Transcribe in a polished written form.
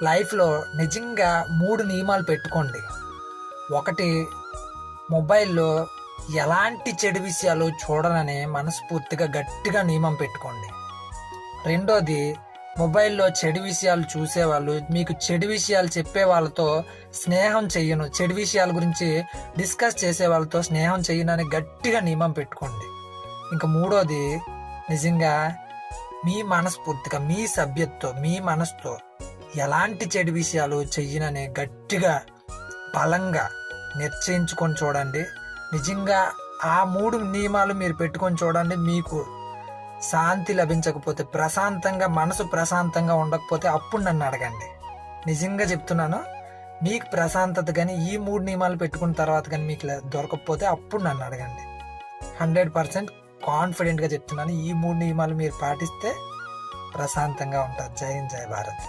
లైఫ్లో నిజంగా 3 నియమాలు పెట్టుకోండి. ఒకటి, మొబైల్లో ఎలాంటి చెడు విషయాలు చూడనని మనస్ఫూర్తిగా గట్టిగా నియమం పెట్టుకోండి. రెండోది, మొబైల్లో చెడు విషయాలు చూసేవాళ్ళు, మీకు చెడు విషయాలు చెప్పే వాళ్ళతో స్నేహం చెయ్యను, చెడు విషయాల గురించి డిస్కస్ చేసే వాళ్ళతో స్నేహం చెయ్యనని గట్టిగా నియమం పెట్టుకోండి. ఇంకా మూడోది, నిజంగా మీ మనస్ఫూర్తిగా మీ సభ్యతతో మీ మనసుతో ఎలాంటి చెడు విషయాలు చెయ్యనని గట్టిగా బలంగా నిశ్చయించుకొని చూడండి. నిజంగా ఆ 3 నియమాలు మీరు పెట్టుకొని చూడండి. మీకు శాంతి లభించకపోతే, ప్రశాంతంగా మనసు ప్రశాంతంగా ఉండకపోతే అప్పుడు నన్ను అడగండి. నిజంగా చెప్తున్నాను, మీకు ప్రశాంతత కానీ ఈ 3 నియమాలు పెట్టుకున్న తర్వాత కానీ మీకు దొరకకపోతే అప్పుడు నన్ను అడగండి. 100% కాన్ఫిడెంట్గా చెప్తున్నాను, ఈ 3 నియమాలు మీరు పాటిస్తే ప్రశాంతంగా ఉంటారు. జై హింద్, జై భారత్.